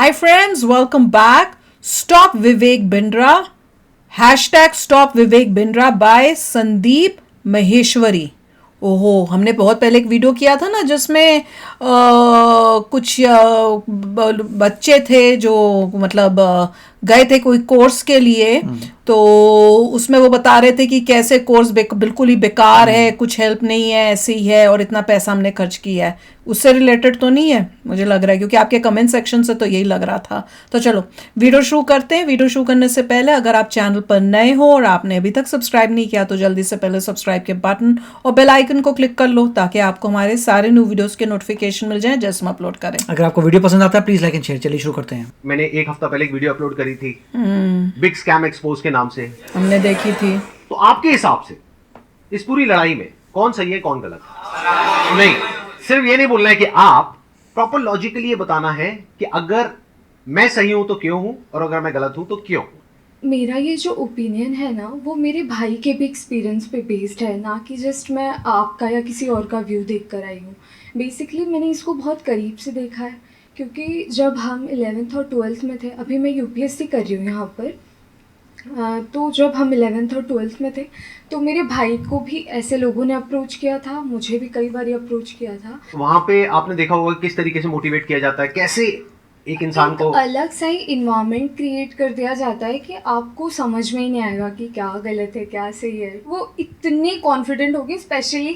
Hi friends, welcome back. Stop Vivek Bindra. Hashtag Stop Vivek Bindra by Sandeep Maheshwari. ओहो, हमने बहुत पहले एक वीडियो किया था ना जिसमें कुछ बच्चे थे जो मतलब गए थे कोई कोर्स के लिए। तो उसमें वो बता रहे थे कि कैसे कोर्स बिल्कुल ही बेकार है, कुछ हेल्प नहीं है, ऐसे ही है और इतना पैसा हमने खर्च किया है। उससे रिलेटेड तो नहीं है मुझे लग रहा है, क्योंकि आपके कमेंट सेक्शन से तो यही लग रहा था। तो चलो वीडियो शुरू करते हैं। वीडियो शुरू करने से पहले अगर आप चैनल पर नए हो और आपने अभी तक सब्सक्राइब नहीं किया तो जल्दी से पहले सब्सक्राइब के बटन और बेल आइकन को क्लिक कर लो ताकि आपको हमारे सारे न्यू वीडियोस के नोटिफिकेशन मिल जाए जैसे हम अपलोड करें। अगर आपको वीडियो पसंद आता है प्लीज लाइक एंड शेयर। चलिए शुरू करते हैं। मैंने एक हफ्ता पहले एक वीडियो अपलोड करी थी बिग स्कैम एक्सपोज के नाम से, हमने देखी थी। तो आपके हिसाब से इस पूरी लड़ाई में कौन सही है कौन गलत है? नहीं, सिर्फ ये नहीं बोलना है कि आप प्रॉपर लॉजिकली ये बताना है कि अगर मैं सही हूं तो क्यों हूं और अगर मैं गलत हूं तो क्यों। मेरा ये जो ओपिनियन है ना वो मेरे भाई के भी एक्सपीरियंस पे बेस्ड है, ना कि जस्ट मैं आपका या किसी और का व्यू देख कर आई हूँ। बेसिकली मैंने इसको बहुत करीब से देखा है, क्योंकि जब हम 11th और 12th में थे, अभी मैं यूपीएससी कर रही हूँ यहाँ पर, तो जब हम 11th और 12th में थे तो मेरे भाई को भी ऐसे लोगों ने अप्रोच किया था, मुझे भी कई बार अप्रोच किया था। वहां पे आपने देखा होगा किस तरीके से मोटिवेट किया जाता है, कैसे एक इंसान को अलग सा ही इन्वायरमेंट क्रिएट कर दिया जाता है कि आपको समझ में ही नहीं आएगा कि क्या गलत है क्या सही है। वो इतने कॉन्फिडेंट हो गए, स्पेशली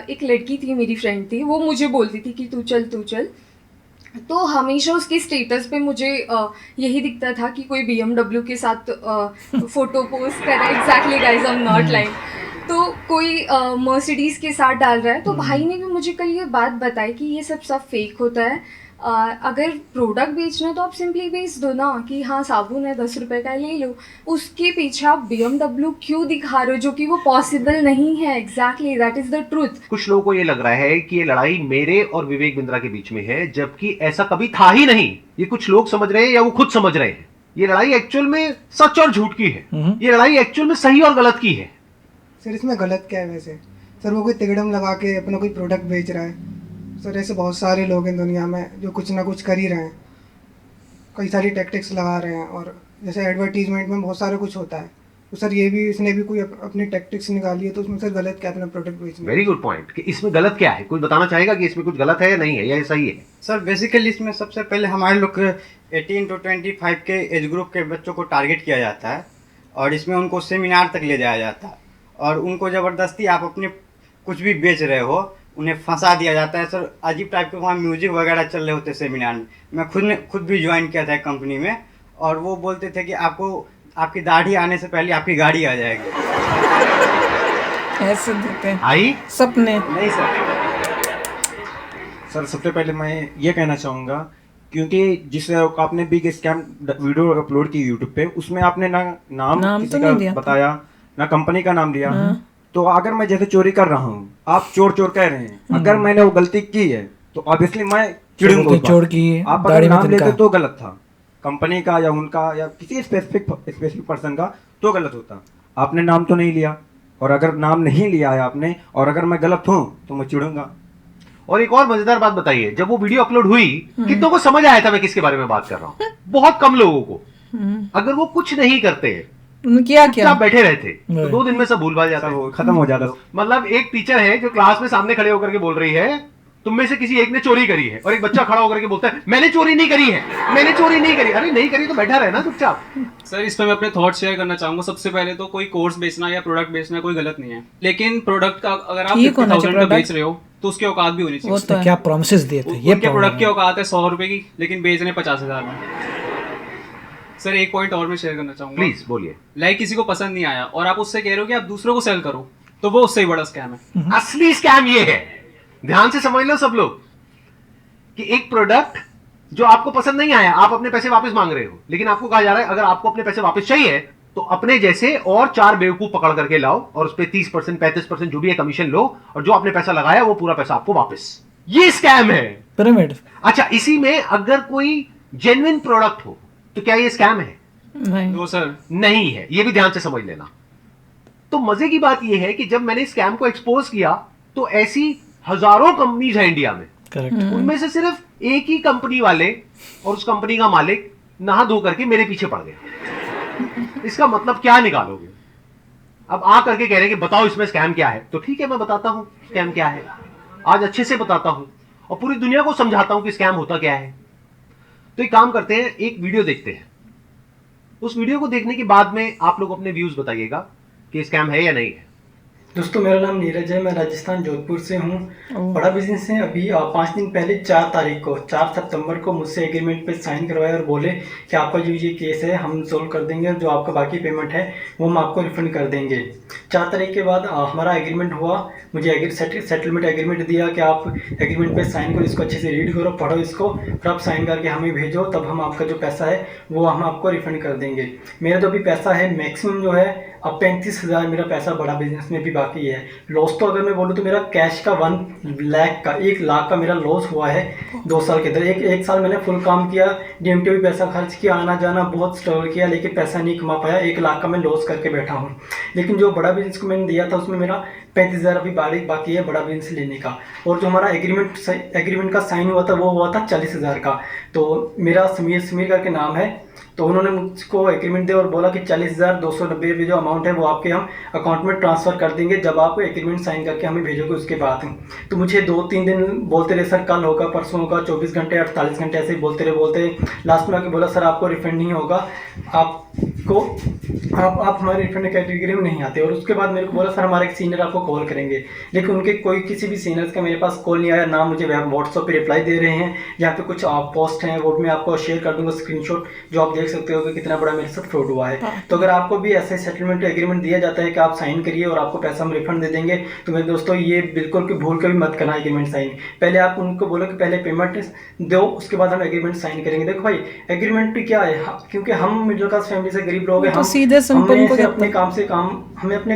एक लड़की थी, मेरी फ्रेंड थी, वो मुझे बोलती थी कि तू चल। तो हमेशा उसके स्टेटस पे मुझे यही दिखता था कि कोई BMW के साथ फोटो पोस्ट कर रहा है। Exactly guys, I am not lying. तो कोई मर्सिडीज़ के साथ डाल रहा है। तो भाई ने भी मुझे कल ये बात बताई कि ये सब फेक होता है। अगर प्रोडक्ट बेचना है तो आप सिंपली बेच दो ना कि हाँ साबुन है 10 रुपये का ले लो। उसके पीछे आप BMW क्यों दिखा रहे हो जो कि वो पॉसिबल नहीं है। Exactly, that is the truth. कुछ लोगों को ये लग रहा है कि ये लड़ाई मेरे और विवेक बिंद्रा के बीच में है, जबकि ऐसा कभी था ही नहीं। ये कुछ लोग समझ रहे हैं या वो खुद समझ रहे हैं। ये लड़ाई एक्चुअल में सच और झूठ की है। ये लड़ाई एक्चुअल में सही और गलत की है। सर इसमें गलत क्या है वैसे? सर वो कोई तिगड़म लगा के अपना कोई प्रोडक्ट बेच रहा है। सर ऐसे बहुत सारे लोग हैं दुनिया में जो कुछ ना कुछ कर ही रहे हैं, कई सारी टैक्टिक्स लगा रहे हैं। और जैसे एडवर्टीजमेंट में बहुत सारा कुछ होता है, तो सर ये भी इसने भी कोई अपनी टैक्टिक्स निकाली है, तो उसमें सर गलत क्या अपना प्रोडक्ट बेचना। वेरी गुड पॉइंट कि इसमें गलत क्या है। कोई बताना चाहेगा कि इसमें कुछ गलत है या नहीं है या ये सही है? सर बेसिकली इसमें सबसे पहले हमारे लोग 18 to 25 के एज ग्रुप के बच्चों को टारगेट किया जाता है और इसमें उनको सेमिनार तक ले जाया जाता है और उनको ज़बरदस्ती आप अपने कुछ भी बेच रहे हो उन्हें फंसा दिया जाता है। सर अजीब टाइप के वहाँ म्यूजिक वगैरह चल रहे होते सेमिनार में। मैं खुद भी ज्वाइन किया था कंपनी में और वो बोलते थे कि आपको आपकी दाढ़ी आने से पहले आपकी गाड़ी आ जाएगी। ऐसे देते हैं आई सपने। नहीं सर सबसे पहले मैं ये कहना चाहूँगा, क्योंकि जिस आपने बिग स्कैम वीडियो अपलोड की यूट्यूब पे, उसमें आपने ना नाम तो किसी का बताया ना कंपनी का नाम दिया। तो अगर मैं जैसे चोरी कर रहा हूँ, आप चोर कह रहे हैं, अगर मैंने वो गलती की है तो ऑब्वियसली मैं चिढ़ूंगा। चोर की आप अगर नाम लेते तो गलत था, कंपनी का या उनका या किसी स्पेसिफिक पर्सन का तो गलत होता। आपने नाम तो नहीं लिया, और अगर नाम नहीं लिया है आपने और अगर मैं गलत हूँ तो मैं चिढ़ूंगा। और एक और मजेदार बात बताइए, जब वो वीडियो अपलोड हुई कितनों को समझ आया था मैं किसके बारे में बात कर रहा हूँ? बहुत कम लोगों को। अगर वो कुछ नहीं करते, क्या बैठे रहते तो 2 दिन में सब भूल भाल जाता है, खत्म हो जाता। मतलब एक टीचर है जो क्लास में सामने खड़े होकर के बोल रही है तुम में से किसी एक ने चोरी करी है, और एक बच्चा खड़ा होकर के बोलता है मैंने चोरी नहीं करी है, मैंने चोरी नहीं करी। अरे नहीं करी तो बैठा रहे ना चुपचाप। सर इसमें मैं अपने थॉट शेयर करना चाहूंगा। सबसे पहले तो कोई कोर्स बेचना या प्रोडक्ट बेचना कोई गलत नहीं है, लेकिन प्रोडक्ट का अगर आप 50,000 का बेच रहे हो तो उसकी औकात भी होनी चाहिए। तो क्या प्रॉमिसेस दिए थे? ये उनके प्रोडक्ट की औकात है 100 रुपए की, लेकिन बेच रहे 50,000 में। सर एक पॉइंट और मैं शेयर करना चाहूंगा। प्लीज बोलिए। लाइक किसी को पसंद नहीं आया और आप उससे कह रहे हो कि आप दूसरों को सेल करो, तो वो उससे ही बड़ा स्कैम है। असली स्कैम ये है, ध्यान से समझ लो सब लोग, कि एक प्रोडक्ट जो आपको पसंद नहीं आया, आप अपने पैसे वापस मांग रहे हो, लेकिन आपको कहा जा रहा है अगर आपको अपने पैसे वापस चाहिए तो अपने जैसे और 4 बेवकूफ पकड़ करके लाओ और उस पर 30% 35% जो भी है कमीशन लो, और जो आपने पैसा लगाया वो पूरा पैसा आपको वापस। ये स्कैम है, पिरामिड। अच्छा, इसी में अगर कोई जेन्युइन प्रोडक्ट हो तो क्या ये स्कैम है? नो सर, नहीं है। ये भी ध्यान से समझ लेना। तो मजे की बात यह है कि जब मैंने स्कैम को एक्सपोज किया तो ऐसी हजारों कंपनीज हैं इंडिया में, करेक्ट। उनमें से सिर्फ एक ही कंपनी वाले और उस कंपनी का मालिक नहा धो करके मेरे पीछे पड़ गए। इसका मतलब क्या निकालोगे? अब आ करके कह रहे हैं कि बताओ इसमें स्कैम क्या है। तो ठीक है, मैं बताता हूं स्कैम क्या है, आज अच्छे से बताता हूं और पूरी दुनिया को समझाता हूं कि स्कैम होता क्या है। तो एक काम करते हैं, एक वीडियो देखते हैं। उस वीडियो को देखने के बाद में आप लोग अपने व्यूज बताइएगा कि स्कैम है या नहीं है। दोस्तों मेरा नाम नीरज है, मैं राजस्थान जोधपुर से हूँ। बड़ा बिजनेस है। अभी 5 दिन पहले 4 तारीख को 4 सितंबर को मुझसे एग्रीमेंट पे साइन करवाया और बोले कि आपका जो ये केस है हम सोल्व कर देंगे और जो आपका बाकी पेमेंट है वो हम आपको रिफंड कर देंगे। 4 तारीख के बाद हमारा एग्रीमेंट हुआ। मुझे सेटलमेंट एग्रीमेंट दिया कि आप एग्रीमेंट पे साइन करो, इसको अच्छे से रीड करो, पढ़ो इसको, फिर आप साइन करके हमें भेजो, तब हम आपका जो पैसा है वो हम आपको रिफंड कर देंगे। मेरा जो भी पैसा है मैक्सिमम जो है अब 35,000 मेरा पैसा बड़ा बिजनेस में भी बाकी है। लॉस तो अगर मैं बोलूँ तो मेरा कैश का 1 लाख का मेरा लॉस हुआ है 2 साल के अंदर। एक साल मैंने फुल काम किया, DMT भी पैसा खर्च किया, आना जाना बहुत स्ट्रगल किया, लेकिन पैसा नहीं कमा पाया। 1 लाख का मैं लॉस करके बैठा हूँ। लेकिन जो बड़ा बिजनेस को मैंने दिया था उसमें मेरा 35,000 अभी बाकी है बड़ा बिजनेस लेने का। और जो हमारा एग्रीमेंट का साइन हुआ था वो हुआ था 40,000 का। तो मेरा समीर करके नाम है, तो उन्होंने मुझको एग्रीमेंट दिया और बोला कि 40,290 जो अमाउंट है वो आपके हम अकाउंट में ट्रांसफ़र कर देंगे जब आप एग्रीमेंट साइन करके हमें भेजोगे उसके बाद। तो मुझे 2-3 दिन बोलते रहे, सर कल होगा, परसों होगा, 24 घंटे 48 घंटे ऐसे ही बोलते रहे। लास्ट में आके बोला सर आपको रिफंड नहीं होगा, आप हमारे रिफंड कैटेगरी में नहीं आते। और उसके बाद मेरे को बोला सर हमारे एक सीनियर आपको कॉल करेंगे, लेकिन उनके किसी भी सीनियर्स का मेरे पास कॉल नहीं आया, ना मुझे व्हाट्सएप पे रिप्लाई दे रहे हैं। यहाँ पे कुछ पोस्ट हैं वो मैं आपको शेयर कर दूंगा स्क्रीनशॉट, जो आप देख सकते हो कि कितना बड़ा मेरे साथ फ्रॉड हुआ है। तो अगर आपको भी ऐसे सेटलमेंट एग्रीमेंट दिया जाता है कि आप साइन करिए और आपको पैसा हम रिफंड दे देंगे, तो मेरे दोस्तों ये बिल्कुल भी भूल कर भी मत करना एग्रीमेंट साइन। पहले आप उनको बोलो कि पहले पेमेंट दो, उसके बाद हम एग्रीमेंट साइन करेंगे। देखो भाई एग्रीमेंट क्या है, क्योंकि हम मिडिल क्लास फैमिली से गरीब लोग हैं, हम सीधे अपने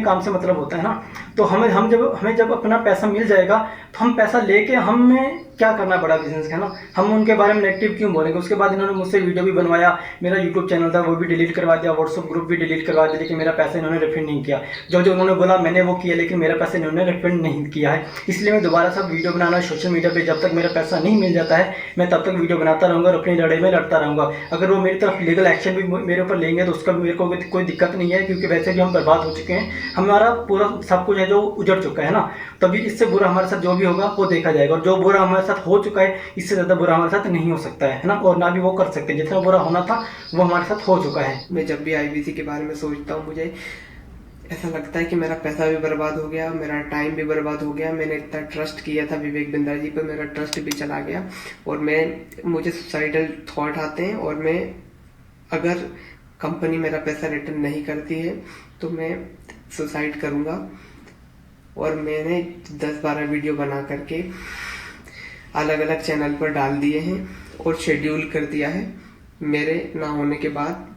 काम से मतलब होता है ना। तो हमें जब अपना पैसा मिल जाएगा तो हम पैसा लेके हमें क्या करना बड़ा बिजनेस है ना, हम उनके बारे में नेगेटिव क्यों बोलेंगे। उसके बाद इन्होंने मुझसे वीडियो भी बनवाया, मेरा यूट्यूब चैनल था वो भी डिलीट करवा दिया, व्हाट्सअप ग्रुप भी डिलीट करवा दिया, लेकिन मेरा पैसा इन्होंने रिफंड नहीं किया। जो उन्होंने बोला मैंने वो किया, लेकिन मेरा पैसा इन्होंने रिफंड नहीं किया है। इसलिए मैं दोबारा सब वीडियो बनाना सोशल मीडिया पर, जब तक मेरा पैसा नहीं मिल जाता है मैं तब तक वीडियो बनाता रहूँगा और अपनी लड़ाई में लड़ता रहूँगा। अगर वो मेरी तरफ लीगल एक्शन भी मेरे ऊपर लेंगे तो उसका भी मेरे को कोई दिक्कत नहीं है, क्योंकि वैसे भी हम बर्बाद हो चुके हैं, हमारा पूरा सब कुछ है जो उजड़ चुका है ना। तभी इससे बुरा हमारे साथ जो भी होगा वो देखा जाएगा, और जो बुरा हमारे साथ हो चुका है इससे ज़्यादा बुरा हमारे साथ नहीं हो सकता है ना, और ना भी वो कर सकते हैं। जितना बुरा होना था वो हमारे साथ हो चुका है। मैं जब भी IBC के बारे में सोचता हूँ मुझे ऐसा लगता है कि मेरा पैसा भी बर्बाद हो गया, मेरा टाइम भी बर्बाद हो गया। मैंने इतना ट्रस्ट किया था विवेक बिंद्रा जी पर, मेरा ट्रस्ट भी चला गया और मुझे सुसाइडल थॉट आते हैं। और मैं अगर कंपनी मेरा पैसा रिटर्न नहीं करती है तो मैं सुसाइड करूँगा। और मैंने 10-12 वीडियो बना करके अलग अलग चैनल पर डाल दिए हैं और शेड्यूल कर दिया है। मेरे ना होने के बाद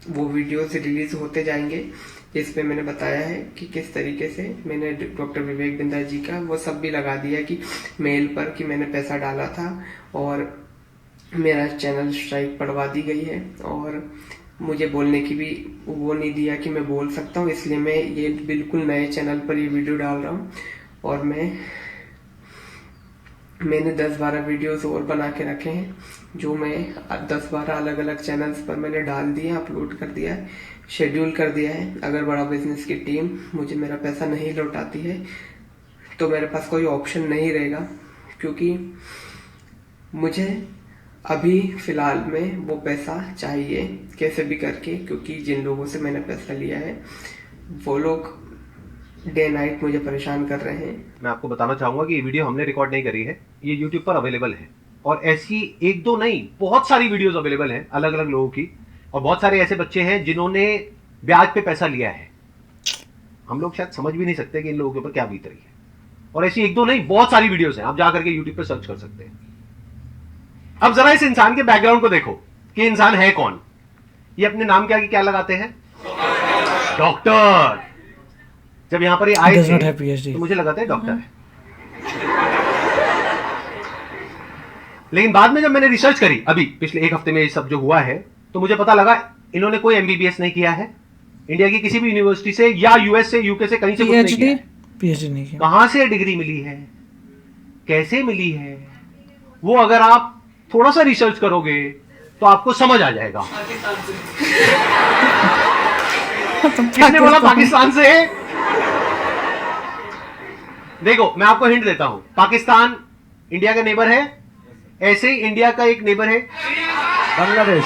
वो वीडियोस रिलीज होते जाएंगे। इस पे मैंने बताया है कि किस तरीके से मैंने डॉक्टर विवेक बिंद्रा जी का वो सब भी लगा दिया कि मेल पर कि मैंने पैसा डाला था, और मेरा चैनल स्ट्राइक पड़वा दी गई है और मुझे बोलने की भी वो नहीं दिया कि मैं बोल सकता हूँ। इसलिए मैं ये बिल्कुल नए चैनल पर ये वीडियो डाल रहा हूँ। और मैंने 10-12 वीडियोस और बना के रखे हैं जो मैं 10-12 अलग अलग चैनल्स पर मैंने डाल दिए, अपलोड कर दिया है, शेड्यूल कर दिया है। अगर बड़ा बिजनेस की टीम मुझे मेरा पैसा नहीं लौटाती है तो मेरे पास कोई ऑप्शन नहीं रहेगा, क्योंकि मुझे अभी फ़िलहाल में वो पैसा चाहिए कैसे भी करके, क्योंकि जिन लोगों से मैंने पैसा लिया है वो लोग डे नाइट मुझे परेशान कर रहे हैं। मैं आपको बताना चाहूंगा कि ये वीडियो हमने रिकॉर्ड नहीं करी है, ये YouTube पर अवेलेबल है और ऐसी 1-2 नहीं बहुत सारी वीडियोस अवेलेबल हैं अलग अलग लोगों की। और बहुत सारे ऐसे बच्चे हैं जिन्होंने ब्याज पे पैसा लिया है, हम लोग शायद समझ भी नहीं सकते कि इन लोगों के ऊपर क्या बीत रही है। और ऐसी 1-2 नहीं बहुत सारी वीडियोस हैं, आप जाकर के YouTube पे सर्च कर सकते हैं। अब जरा इस इंसान के बैकग्राउंड को देखो कि इंसान है कौन। ये अपने नाम क्या लगाते हैं, डॉक्टर। जब यहां पर ये आए थे तो मुझे लगा था डॉक्टर है, लेकिन बाद में जब मैंने रिसर्च करी अभी पिछले 1 हफ्ते में ये सब जो हुआ है, तो मुझे पता लगा इन्होंने कोई MBBS नहीं किया है इंडिया की किसी भी यूनिवर्सिटी से, या US से, UK से, कहीं से कुछ नहीं किया है। PhD नहीं किया। कहां से डिग्री मिली है, कैसे मिली है, वो अगर आप थोड़ा सा रिसर्च करोगे तो आपको समझ आ जाएगा। किसने बोला पाकिस्तान से? देखो मैं आपको हिंट देता हूं, पाकिस्तान इंडिया का नेबर है, ऐसे ही इंडिया का एक नेबर है बांग्लादेश।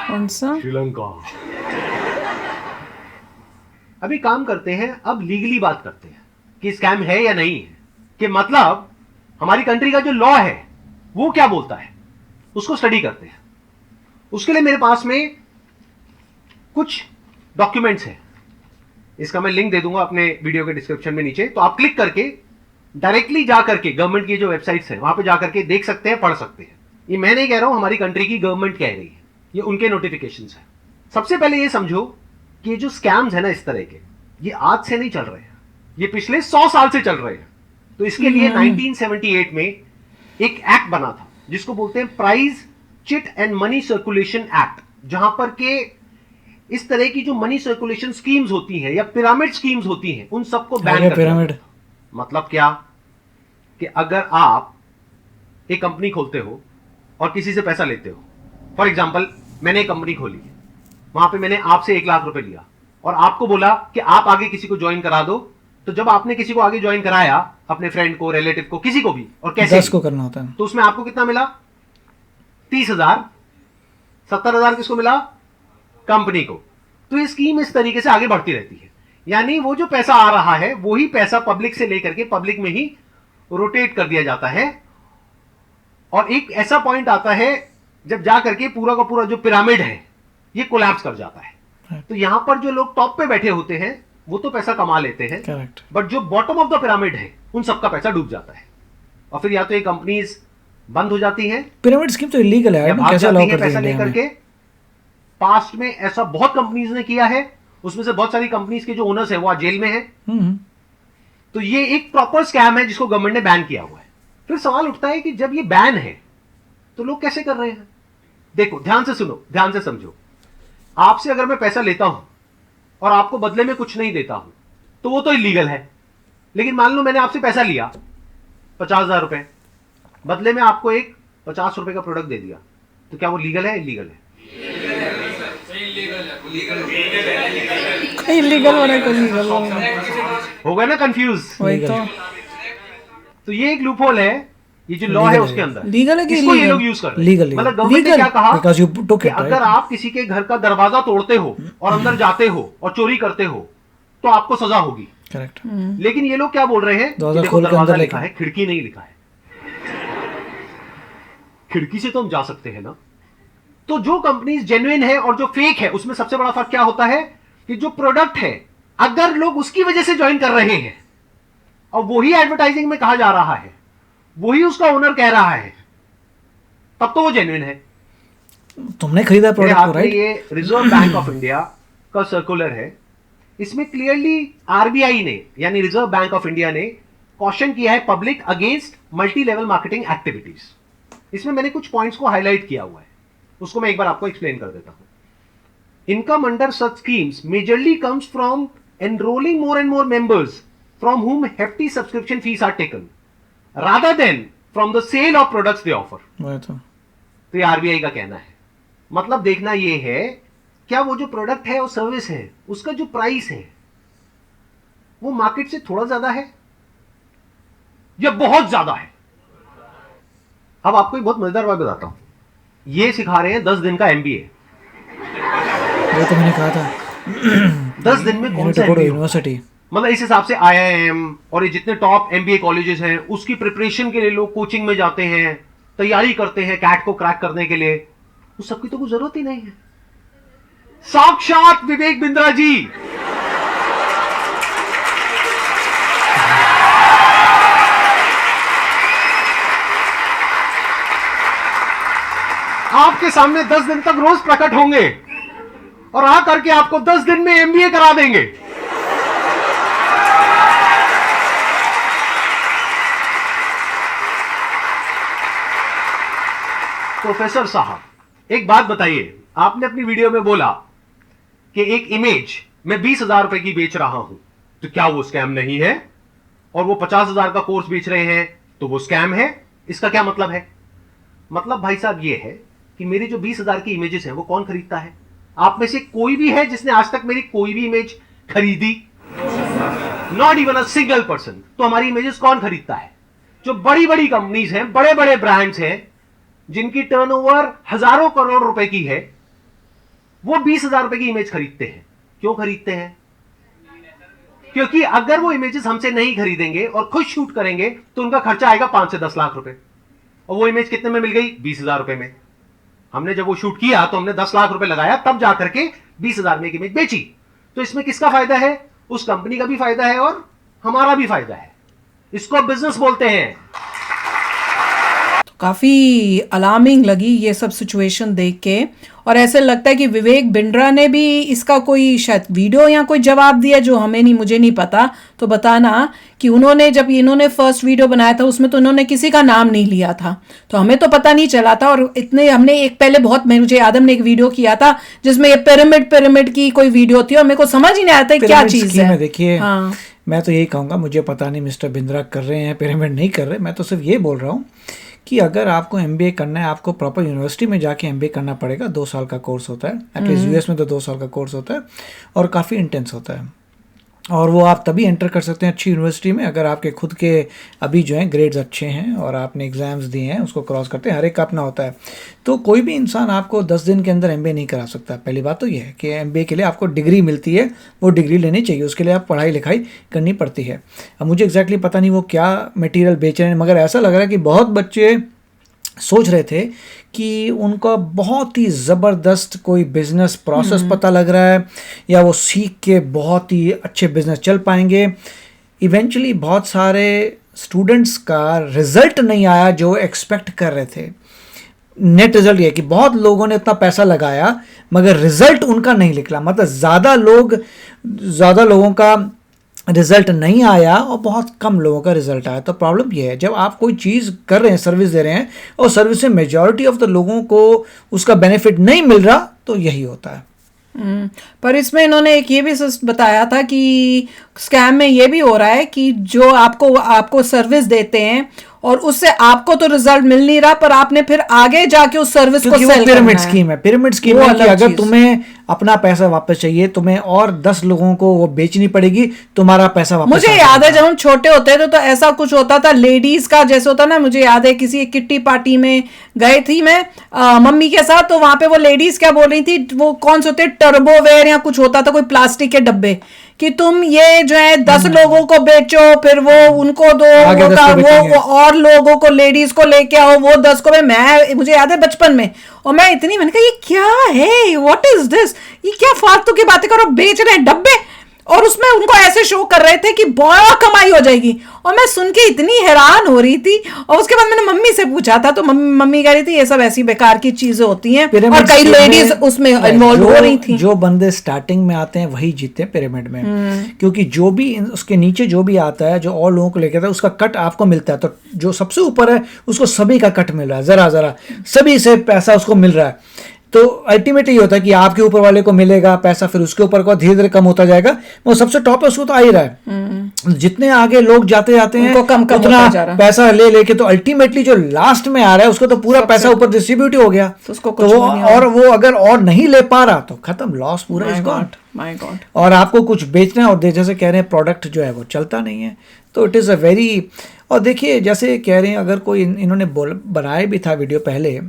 कौन सा? श्रीलंका। अभी काम करते हैं, अब लीगली बात करते हैं कि स्कैम है या नहीं है, कि मतलब हमारी कंट्री का जो लॉ है वो क्या बोलता है, उसको स्टडी करते हैं। उसके लिए मेरे पास में कुछ डॉक्यूमेंट्स हैं, इसका मैं लिंक दे दूंगा अपने वीडियो के डिस्क्रिप्शन में नीचे, तो आप क्लिक करके डायरेक्टली जा करके गवर्नमेंट की जो वेबसाइट्स है वहां पे जा करके देख सकते हैं, पढ़ सकते हैं। ये मैं नहीं कह रहा हूं, हमारी कंट्री की गवर्नमेंट कह रही है, ये उनके नोटिफिकेशंस है। सबसे पहले ये समझो कि ये जो स्कैम्स है ना इस तरह के, ये आज से नहीं चल रहे हैं, ये पिछले 100 साल से चल रहे हैं। तो इसके लिए 1978 में एक एक्ट बना था जिसको बोलते हैं prize chit and money circulation act, जहां पर के इस तरह की जो मनी सर्कुलेशन स्कीम्स होती हैं या पिरामिड स्कीम्स होती हैं उन सबको बैन कर पिरामिड मतलब क्या, कि अगर आप एक कंपनी खोलते हो और किसी से पैसा लेते हो, फॉर एग्जांपल मैंने एक कंपनी खोली, वहां पे मैंने आपसे 1 लाख रुपए लिया और आपको बोला कि आप आगे किसी को ज्वाइन करा दो, तो जब आपने किसी को आगे ज्वाइन कराया, अपने फ्रेंड को, रिलेटिव को, किसी को भी, और कैसे 10 को करना होता है, तो उसमें आपको कितना मिला? 30,000। 70,000 किसको मिला? कंपनी को। तो ये स्कीम इस तरीके से आगे बढ़ती रहती है, यानी वो जो पैसा आ रहा है वही पैसा पब्लिक से लेकर के पब्लिक में ही रोटेट कर दिया जाता है, और एक ऐसा पॉइंट आता है जब जा करके पूरा का पूरा जो पिरामिड है ये कोलैप्स कर जाता है। तो यहां पर जो लोग टॉप पे बैठे होते हैं वो तो पैसा कमा लेते हैं, करेक्ट, बट जो बॉटम ऑफ द पिरामिड है उन सबका पैसा डूब जाता है, और फिर या तो ये कंपनीज बंद हो जाती हैं, पिरामिड स्कीम तो इलीगल है, कैसे अलाउ करते पैसा हैं लेकर के। पास्ट में ऐसा बहुत कंपनीज ने किया है, उसमें से बहुत सारी कंपनीज के जो ओनर्स है वो आज जेल में है। तो ये एक प्रॉपर स्कैम है जिसको गवर्नमेंट ने बैन किया हुआ है। फिर सवाल उठता है कि जब ये बैन है तो लोग कैसे कर रहे हैं? देखो ध्यान से सुनो, ध्यान से समझो। आपसे अगर मैं पैसा लेता हूं और आपको बदले में कुछ नहीं देता हूं तो वो तो इलीगल है, लेकिन मान लो मैंने आपसे पैसा लिया 50,000 रुपए, बदले में आपको एक 50 रुपए का प्रोडक्ट दे दिया, तो क्या वो लीगल है? इलीगल है? इलीगल होने को लीगल हो गया ना कंफ्यूज? वही तो ये एक लूपहोल है, ये जो लॉ है उसके अंदर लीगल है कि इसको ये लोग यूज कर रहे हैं। लीगल मतलब गवर्नमेंट ने क्या कहा बिकॉज़ यू टुक कि इट, अगर आप किसी के घर का दरवाजा तोड़ते हो और अंदर जाते हो और चोरी करते हो तो आपको सजा होगी। करेक्ट, लेकिन ये लोग क्या बोल रहे हैं? दरवाजा खोल के अंदर लिखा है, खिड़की नहीं लिखा है। खिड़की से तो हम जा सकते हैं ना। तो जो कंपनीज जेन्युइन है और जो फेक है उसमें सबसे बड़ा फर्क क्या होता है कि जो प्रोडक्ट है अगर लोग उसकी वजह से ज्वाइन कर रहे हैं और वही एडवर्टाइजिंग में कहा जा रहा है, वही उसका ओनर कह रहा है, तब तो वो जेन्युइन है। तुमने खरीदा प्रोडक्ट, राइट? ये रिजर्व बैंक ऑफ इंडिया का सर्कुलर है, इसमें क्लियरली आरबीआई ने यानी रिजर्व बैंक ऑफ इंडिया ने कॉशन किया है public against multi level marketing activities. इसमें मैंने कुछ पॉइंट्स को हाईलाइट किया हुआ है, उसको मैं एक बार आपको एक्सप्लेन कर देता हूं। Income under such schemes majorly comes from enrolling more and more members from whom hefty subscription fees are taken rather than from the sale of products they offer। तो ये आरबीआई का कहना है। मतलब देखना ये है क्या वो जो प्रोडक्ट है और सर्विस है उसका जो प्राइस है वो मार्केट से थोड़ा ज्यादा है या बहुत ज्यादा है। अब आपको एक बहुत मजेदार बात बताता हूं, ये सिखा रहे हैं 10 दिन का एमबीए। वो तो मैंने कहा था 10 दिन में कौन सा यूनिवर्सिटी, मतलब इस हिसाब से आईआईएम और ये जितने टॉप एमबीए कॉलेजेस हैं उसकी प्रिपरेशन के लिए लोग कोचिंग में जाते हैं, तैयारी करते हैं कैट को क्रैक करने के लिए, उस सबकी तो कोई जरूरत ही नहीं है। साक्षात विवेक बिंद्रा जी आपके सामने 10 दिन तक रोज प्रकट होंगे और आ करके आपको 10 दिन में एमबीए करा देंगे। प्रोफेसर साहब एक बात बताइए, आपने अपनी वीडियो में बोला कि एक इमेज मैं 20,000 रुपए की बेच रहा हूं, तो क्या वो स्कैम नहीं है? और वो 50,000 का कोर्स बेच रहे हैं तो वो स्कैम है? इसका क्या मतलब है? मतलब भाई साहब ये है कि मेरी जो 20,000 की इमेजेस हैं वो कौन खरीदता है? आप में से कोई भी है जिसने आज तक मेरी कोई भी इमेज खरीदी? Not even a single person. तो हमारी इमेजेस कौन खरीदता है? जो बड़ी बड़ी कंपनीज हैं, बड़े बड़े ब्रांड्स हैं, जिनकी टर्नओवर हजारों करोड़ रुपए की है, वो 20,000 रुपए की इमेज खरीदते हैं। क्यों खरीदते हैं? क्योंकि अगर वो इमेजेस हमसे नहीं खरीदेंगे और खुद शूट करेंगे तो उनका खर्चा आएगा 5 से 10 लाख रुपए, और वो इमेज कितने में मिल गई? 20,000 रुपए में। हमने जब वो शूट किया तो हमने 10 लाख रुपए लगाया, तब जाकर के 20,000 में एक इमेज बेची। तो इसमें किसका फायदा है? उस कंपनी का भी फायदा है और हमारा भी फायदा है। इसको बिजनेस बोलते हैं। काफ़ी अलार्मिंग लगी ये सब सिचुएशन देख के, और ऐसे लगता है कि विवेक बिंद्रा ने भी इसका कोई शायद वीडियो या कोई जवाब दिया जो मुझे नहीं पता, तो बताना कि उन्होंने जब इन्होंने फर्स्ट वीडियो बनाया था उसमें तो इन्होंने किसी का नाम नहीं लिया था, तो हमें तो पता नहीं चला था। और इतने हमने एक पहले बहुत मुझे याद है हमने एक वीडियो किया था जिसमें ये पिरामिड की कोई वीडियो थी और मेरे को समझ ही नहीं आता क्या चीज़ है। देखिए मैं तो यही कहूँगा, मुझे पता नहीं मिस्टर बिंद्रा कर रहे हैं पिरामिड नहीं कर रहे, मैं तो सिर्फ ये बोल रहा हूँ कि अगर आपको MBA करना है आपको प्रॉपर यूनिवर्सिटी में जाके MBA करना पड़ेगा। 2 साल का कोर्स होता है, एटलीस्ट US में तो 2 साल का कोर्स होता है और काफ़ी इंटेंस होता है, और वो आप तभी एंटर कर सकते हैं अच्छी यूनिवर्सिटी में अगर आपके खुद के अभी जो हैं ग्रेड्स अच्छे हैं और आपने एग्ज़ाम्स दिए हैं, उसको क्रॉस करते हैं। हर एक का अपना होता है, तो कोई भी इंसान आपको 10 दिन के अंदर MBA नहीं करा सकता। पहली बात तो ये है कि MBA के लिए आपको डिग्री मिलती है, वो डिग्री लेनी चाहिए, उसके लिए आप पढ़ाई लिखाई करनी पड़ती है। अब मुझे एग्जैक्टली पता नहीं वो क्या मटीरियल बेच रहे हैं, मगर ऐसा लग रहा है कि बहुत बच्चे सोच रहे थे कि उनका बहुत ही ज़बरदस्त कोई बिज़नेस प्रोसेस पता लग रहा है या वो सीख के बहुत ही अच्छे बिज़नेस चल पाएंगे। इवेंचुअली बहुत सारे स्टूडेंट्स का रिज़ल्ट नहीं आया जो एक्सपेक्ट कर रहे थे। नेट रिज़ल्ट ये कि बहुत लोगों ने इतना पैसा लगाया मगर रिज़ल्ट उनका नहीं निकला, मतलब ज़्यादा लोगों का रिज़ल्ट नहीं आया और बहुत कम लोगों का रिज़ल्ट आया। तो प्रॉब्लम ये है, जब आप कोई चीज़ कर रहे हैं, सर्विस दे रहे हैं और सर्विस में मेजॉरिटी ऑफ द लोगों को उसका बेनिफिट नहीं मिल रहा, तो यही होता है। पर इसमें इन्होंने एक ये भी बताया था कि स्कैम में ये भी हो रहा है कि जो आपको सर्विस देते हैं और उससे आपको तो रिजल्ट मिल नहीं रहा, पर आपने फिर आगे जाके उस सर्विस को सेल करना है। पिरामिड स्कीम है, पिरामिड स्कीम है कि अगर तुम्हें अपना पैसा वापस चाहिए, तुम्हें और 10 लोगों को वो बेचनी पड़ेगी, तुम्हारा पैसा वापस। मुझे याद है जब हम छोटे होते थे तो ऐसा कुछ होता था, लेडीज का जैसे होता ना, मुझे याद है किसी एक किट्टी पार्टी में गए थी मैं मम्मी के साथ, तो वहां पे वो लेडीज क्या बोल रही थी, वो कौन से होते टर्बोवेयर या कुछ होता था, कोई प्लास्टिक के डब्बे, कि तुम ये जो है 10 लोगों को बेचो, फिर वो उनको दो, वो और लोगों को लेडीज को लेके आओ, वो 10 को। मैं मुझे याद है बचपन में, और मैंने कहा ये क्या है, व्हाट इज दिस, ये क्या फालतू की बातें करो, बेच रहे हैं डब्बे, और उसमें उनको ऐसे शो कर रहे थे कि बहुत कमाई हो जाएगी, और मैं सुन के इतनी हैरान हो रही थी। और उसके बाद मैंने मम्मी से पूछा था तो मम्मी कह रही थी ये सब ऐसी बेकार की चीजें होती हैं, और कई लेडीज उसमें इन्वॉल्व हो रही थी। जो बंदे स्टार्टिंग में आते हैं वही जीतते हैं पिरामिड में, क्योंकि जो भी उसके नीचे जो भी आता है, जो और लोगों को लेकर आता है, उसका कट आपको मिलता है। तो जो सबसे ऊपर है उसको सभी का कट मिल रहा है, जरा सभी से पैसा उसको मिल रहा है। तो अल्टीमेटली ये होता है कि आपके ऊपर वाले को मिलेगा पैसा, फिर उसके ऊपर को धीरे धीरे कम होता जाएगा, वो सबसे टॉप है उसको तो आ ही रहा है। जितने आगे लोग जाते जाते हैं कम उतना पैसा ले लेके, तो अल्टीमेटली जो लास्ट में आ रहा है उसको तो पूरा पैसा ऊपर डिस्ट्रीब्यूट हो गया, तो वो अगर और नहीं ले पा रहा तो खत्म, लॉस पूरा इज गॉन। और आपको कुछ बेचना है और जैसे कह रहे हैं प्रोडक्ट जो है वो चलता नहीं है, तो इट इज़ अ वेरी। और देखिए जैसे कह रहे हैं, अगर कोई इन्होंने बनाया भी था वीडियो पहले,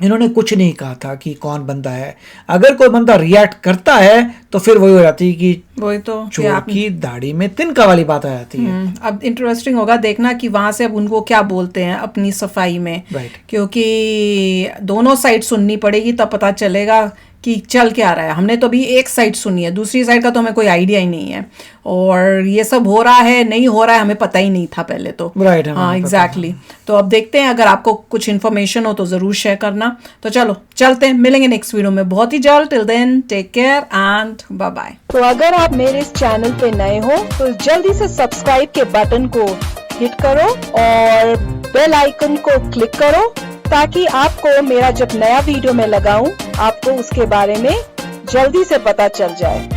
इन्होंने कुछ नहीं कहा था कि कौन बंदा है। अगर कोई बंदा रिएक्ट करता है तो फिर वही हो जाती है कि वही तो चोर की दाढ़ी में तिनका वाली बात आ जाती है। अब इंटरेस्टिंग होगा देखना कि वहां से अब उनको क्या बोलते हैं अपनी सफाई में, क्योंकि दोनों साइड सुननी पड़ेगी तब पता चलेगा कि चल क्या रहा है। हमने तो अभी एक साइड सुनी है, दूसरी साइड का तो हमें कोई आइडिया ही नहीं है, और ये सब हो रहा है नहीं हो रहा है हमें पता ही नहीं था पहले तो। हाँ एग्जैक्टली। तो अब देखते हैं, अगर आपको कुछ इन्फॉर्मेशन हो तो ज़रूर शेयर करना। तो चलो चलते हैं, मिलेंगे नेक्स्ट वीडियो में बहुत ही जल्द। Till then take care and bye bye. तो अगर आप मेरे इस चैनल पे नए हो तो जल्दी से सब्सक्राइब के बटन को हिट करो और बेल आइकन को क्लिक करो, ताकि आपको मेरा जब नया वीडियो मैं लगाऊं आपको उसके बारे में जल्दी से पता चल जाए।